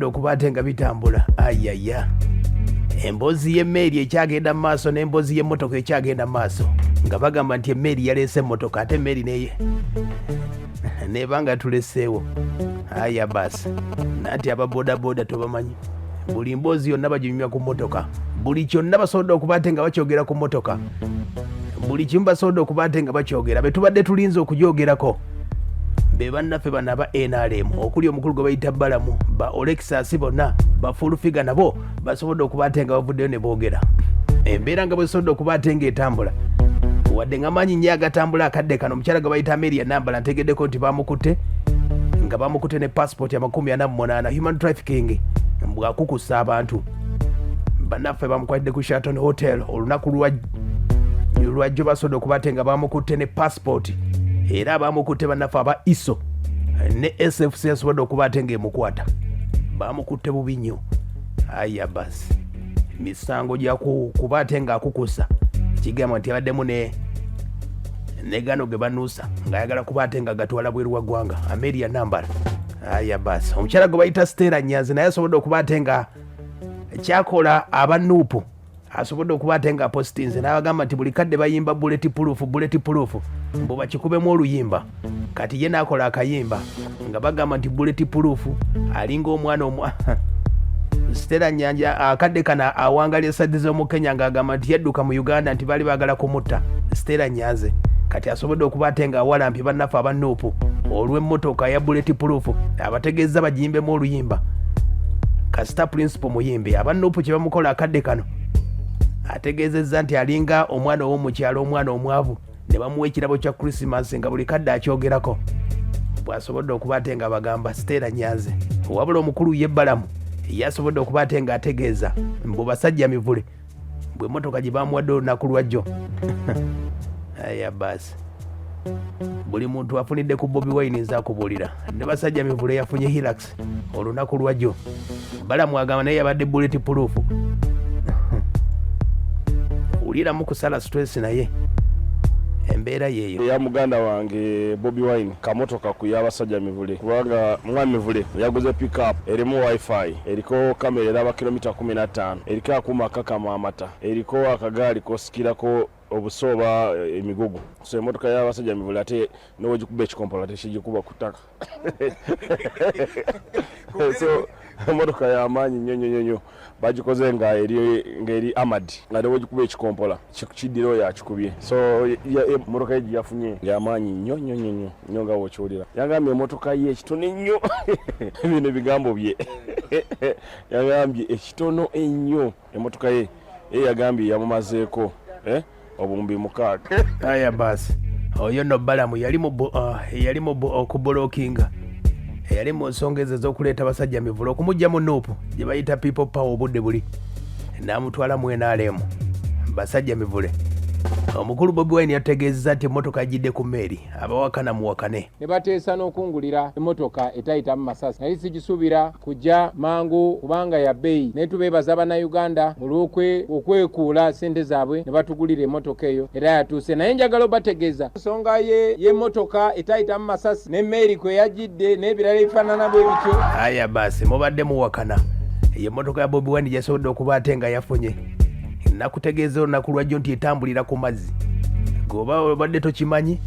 okubatenga bitambula ayaya embozi y'emmeeri ekyagenda mu maaso n'embozi y'emmotoka ekyagenda mu maaso nga bagamba nti emmeeri yaleese emmotoka ate emmeeri neye nebanga tuleseewo aya basi nati ababodaboda tobamanyi buli mbozi yonna baginyumya ku mmotoka buli kyonna basobodde okubaate nga bakyogera ku mmotoka buli kimu basobodde okubaate nga bakyogera betubadde tulinze okugyogerako be bannaffe bano aba NRM okuli omukulu gwe bayita Balamu ba Olaxess bonna bafulufiga nabo basobodde okubaate nga bavuddeyo ne boogera embeera nga bwesobodde okubaate nga etambula wadde nga maanyi nnyo agatambula akadde kano omukyala gwe bayita Amelia Nambala ntegeddeko nti bamukutte nga bamukutte ne passport ya 48 human trafficking bwakukusa abantu bannaffe bamukwatidde ku Sheraton Hotel olunaku lwajjo basobodde okubaate nga bamukutte ne passport era bamukutte bannaffe aba ISO ne SFC asobodde okubaate nga emukwata bamukutte bubi nnyo aya basi misango gya kubaate nga akukusa kigamba nti abaddemu ne gano ge banuusa ng'ayagala kubaate nga gatwala bweru wa ggwanga Amelia Nambala aya basi omukyala gwe bayita Stella Nyanzi naye asobodde okubaate nga kyakola abanuupu asobodde okubaate nga apostinze n'abagamba nti buli kadde bayimba bullet proof mbu bakikubemu oluyimba kati ye n'akola akayimba nga bagamba nti bullet proof alinga omwana Stella Nyanzi akadde kana awangalya essadde z'omu Kenya ng'agamba nti yadduka mu Uganda nti baali baagala kumutta Stella Nyanzi kati asobodde okubaate nga awalampye bannaffe abanuupu olw'emmotoka ya bullet proof abategeeza bagiyimbemu oluyimba kasita principal muyimbi abanuupu kye bamukola akadde kano ategeezezza nti alinga omwana ow'omukyalo omwana omwavu ne bamuwa ekirabo kya Christmas nga buli kadde akyogerako bw'asobodde okubaate nga bagamba Stella Nyanzi wabula omukulu ye Balamu yasobodde okubaate nga ategeeza mbu basajja mivule bwe mmotoka gye bamuwadde olunaku lwajjo aya basi buli muntu afunidde ku Bobi Wine nza akubuulira ne basajja mivule yafunye Hilux olunaku lwajjo Balamu agamba naye yabadde bullet proof uliramu kusala stress naye embeera yeeyo ya muganda wange Bobi Wine kamotoka ku y'abasajja mivule kubanga mwami mivule yaguze pick up erimu wifi eriko kamera eraba kilomita 15 eriko akuma kakama amata eriko akagaali kosikirako obusoba emigugu so emotoka y'abasajja mivule ate nowe gikuba ekikompola tekigikuba kutaka so emotoka y'amaanyi nnyo bagikoze nga eri amadi nga newe gikuba ekikompola kiddiro yakikubye so emotoka ye yafunye ng'amaanyi nnyo nga wokiwulira yagambye emotoka ye ekitono ennyo bino ebigambo bye yagambye ekitono ennyo emotoka ye yagambye yamumazeeko obumbi 6 aya basi oyo no Balamu yali mu okubulookinga yali mu nsonga ezo ez'okuleeta basajja mivule okumugyamu nuupu gye bayita people power obudde buli n'amutwala mu NRM basajja mivule omukulu Bobi Wine yategeezezza nti emmotoka agidde ku mmeeri abawakana muwakane ne bateesa n'okungulira emmotoka etayitamu masasi naye sigisuubira kujja mangu kubanga ya bbeeyi naye tubeebaza bannayuganda olw'okwekuula ssente zaabwe ne batugulira emmotoka eyo era yatuuse naye njagala obategeeza ensonga y'emmotoka etayitamu masasi n'emmeeri kwe yagidde n'ebirala ebifaanana bwe bityo aya basi mubadde muwakana y'emmotoka ya Bobi Wine gyasobodde okubaate nga yafunye nakutegeeza olunaku lwajjo nti etambulira ku mazzi goba obadde tokimanyi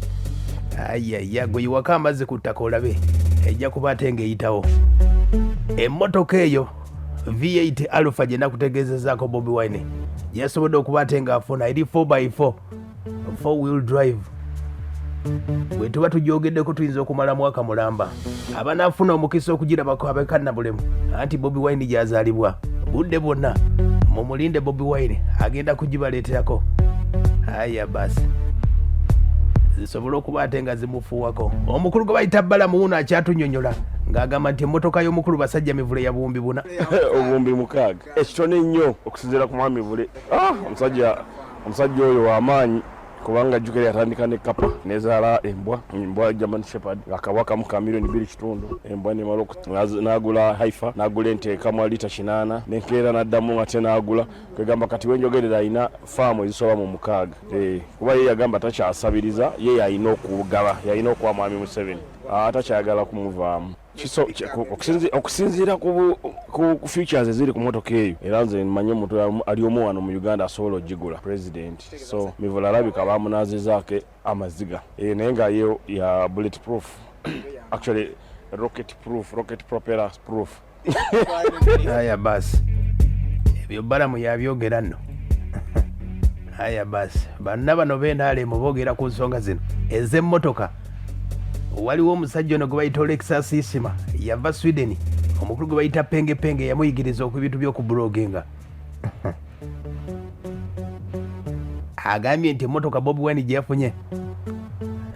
ayaya gwe yiwaka amazzi ku ttaka olabe ejja kubaate ng'eyitawo emmotoka eyo V8 Alpha gye nakutegeezezaako Bobi Wine yasobodde okubaate ng'afuna eri 4x4 4-wheel drive bwe tuba tugyogeddeko tuyinza okumala mwaka mulamba abanaafuna omukisa okugirabako abekannabulemu anti Bobi Wine gyazaalibwa budde bwonna mumulinde Bobi Wine agenda kugibaleeterako aya basi zisobola okubaate nga zimufuuwako omukulu gwe bayita Balamu wuno akyatunyonyola ng'agamba nti emmotoka y'omukulu basajja mivule ya buwumbi 4 obuwumbi 6 ekitono ennyo okusinziira ku mwami mivule omusajja oyo w'amaanyi kubanga jjukira yatandika ne kapa nezaala embwa German Shepherd akabwaka mu kamiliyoni 2.5 embwa nemala n'agula haifa n'agula ente ekamu lita 8 n'enkeera n'addamu ate n'agula kwegamba kati wenjogerera alina faamu ezisoba mu 6 kuba ye yagamba takyasabiriza ye yalina okugaba yalina okuwa mwami Museveni atakyayagala kumuvaamu okusinziira ku futures eziri ku motoka eyo era nze mmanyi omuntu ali omu wano mu Uganda asobola ogigula president so mivula alabika bamunazizaako amaziga naye nga yo ya bulletproof actually rocket propeller proof. Aya basi ebyo Balamu yabyogera nno. Aya basi banna bano bendaale muboogera ku nsonga zino ez'emmotoka. Waliwo omusajja ono gwe bayita Olaxess isima yava Sweden omukulu gwe bayita penge yamuyigiriza ku bintu by'okubloginga. Agambye nti emmotoka Bobi Wine gye yafunye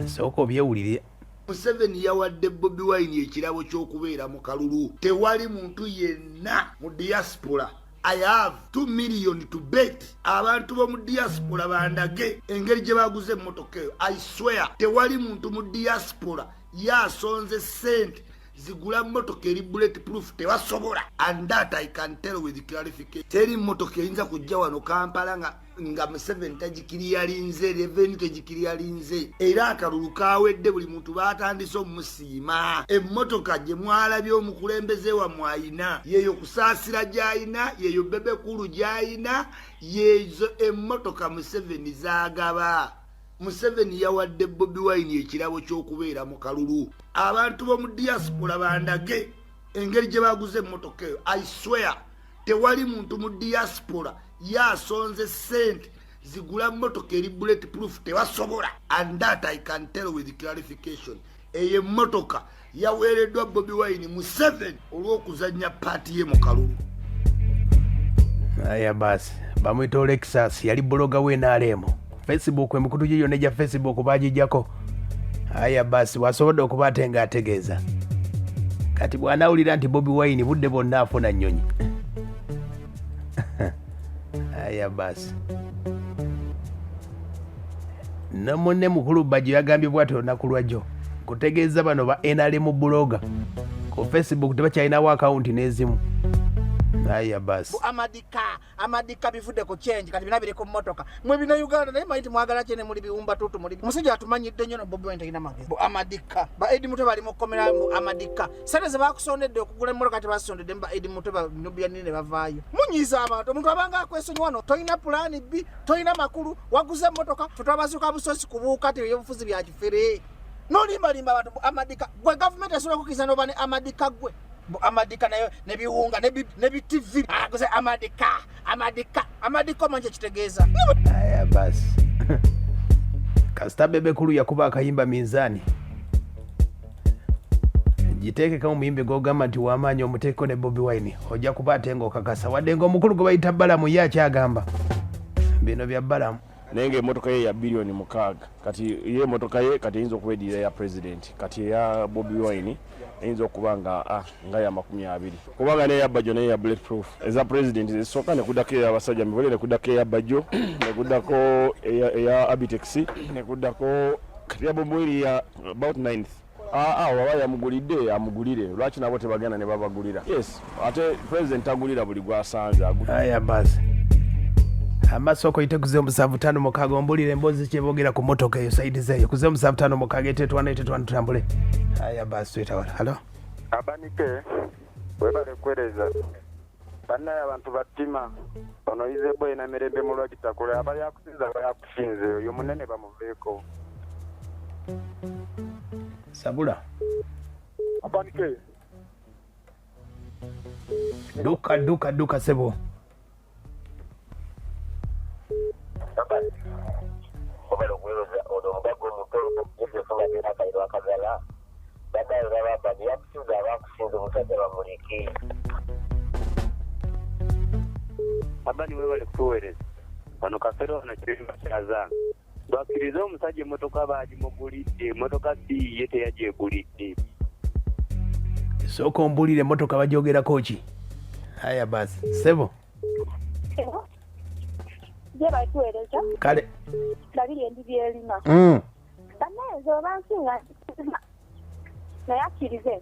sooka obyewulire. Museveni yawadde Bobi Wine ekirabo ky'okubeera mu kalulu. Tewali muntu yenna mu diaspora. I have 2 million to bet. Abantu bo mu diaspora bandage engeri gye baguze emmotoka eyo. I swear tewali muntu mu diaspora yasonze sente zigula mmotoka eri bulletproof tewasobola. And that I can tell with clarification. Teri mmotoka eyinza kujja wano Kampala nga Museveni tagikiri yalinze, revenue tagikiri yalinze. Era akalulu kawedde buli muntu batandise omusiima. Emmotoka gye mwalabye omukulembeze wa mwayina yeyo kusaasira gyayina, yeyo bebekulu gyayina, yezo emmotoka Museveni zaagaba. Museveni yawadde Bobi Wine ekirabo ky'okubeera mu kalulu. Abantu bo mu diaspora bandage engeri gye baguze emmotoka eyo. I swear tewali muntu mu diaspora yasonze sente zigula mmotoka eri bulletproof tewasobola. And that I can tell with clarification. Eyo emmotoka yaweereddwa Bobi Wine Museveni olw'okuzannya paati ye mu kalulu. Aya basi bamwita Olaxess yali bloga w'NRM. Facebook emikutu gye yonna egya Facebook bagijjako. Aya basi wasobodde okuba ate ng'ategeeza kati bw'anaawulira nti Bobi Wine budde bonna afuna nnyonyi. Aya basi namunne mukulu Bajjo yagambye bw'ati olunaku lwajjo kutegeeza bano ba NRM bloga ku Facebook tebakyalinawo akawunti n'ezimu. Aya basi amadika bivudde ku change kati binabire ku motoka mwe bina Uganda naye mayiti mwagala kyene muri biwumba tutu muri musajja atumanyidde nnyo no Bobi Wine talina magezi amadika ba Edi Muto bali mu komera amadika sente ze bakusondedde okugula emmotoka kati basondedde ba Edi Muto ba nubya nine bavaayo munyiza abantu omuntu abanga akwesonyi wano toyina plan B toyina makulu waguze emmotoka tutabazuka busosi kubuuka te yebufuzi bya kifere nolimba abantu amadika gwe government esobola kukiza nobane amadika gwe amadika nayo nebiwunga nebi TV aguze amadika manje kitegeeza. Aya basi kasita bebekulu yakuba akayimba minzaani giteeke kama muyimbe gogamba nti wamaanyi omuteeko ne Bobi Wine ojja kuba ate ng'okakasa wadde ng'omukulu gwe bayita Balamu ye akyagamba bino bya Balamu. Naye ng'emmotoka ye ya bilioni 6 kati ye emmotoka ye kati eyinza okubeedira ya president kati eya Bobi Wine eyinza okuba nga ya 20 kubanga naye ya Bajjo naye ya bulletproof eza president zisooka nekuddako ey'abasajja mibole nekuddako eya Bajjo nekuddako eya Abitex nekuddako kati ya Bobi Wine ya about 9th. Waba yamugulidde amugulire lwaki nabo tebagenda ne babagulira. Yes ate president agulira buli gwasanze agulira. Aya basi amasoko iteguze 756 ombulire emboozi kyeboogera ku motoka eyo saidi zeeyo kuze 756 tetwana tutambule. Aya basi twetawala. Halo abanike webale kwereza bannaye abantu battima ono ize boy na mirembe mu lwakitakule abali akusinza bayakusinze oyo munene bamuveeko Sabula abanike duka sebo abani webale kuweereza wano kafero na kirimba kyazanga bakiriza omusajja emmotoka baagimugulidde emmotoka si ye teyagyegulidde sooka ombulire emmotoka bagyogerako ki. Aya basi sebo je baituweereza kale babiri endibye erina bannaezo bansinga naye akkirize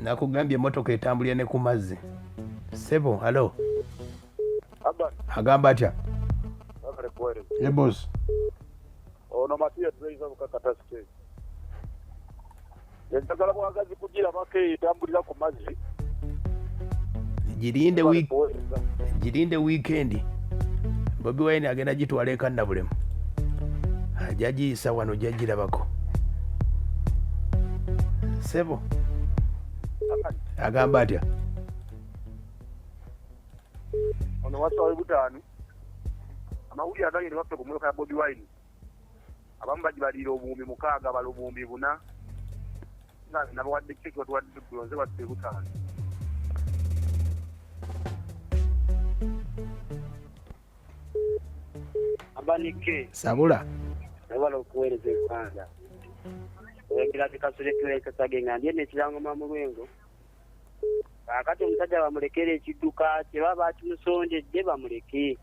nakugambye emmotoka etambulira ne ku mazzi. Sebo halo agamba atya ono matiya tuweza kukakata stage Entagala mwagazi kugira bake tambulira ku mazzi. Girinde weekend. Bobi Wine agenda gitwala ekanda bulemu. Ajagiyisa wano jagirabako. Sebo. Agamba atya. Ono wasawe butaani. Amawulire aganye ne baffe ku mmotoka ya Bobi Wine. Abamu bagibalira obuwumbi 6 balo obuwumbi 4. Nabawadde cheki watuwadde kulonze batte butaani. Abanike. Sabula. Wala okuweereza ekanda. Wekira bikasule kyekasage nga ndiye nekirango mamulwengo. Kakati omusajja bamulekera ekiduka kye baba kimusondedde bamuleke.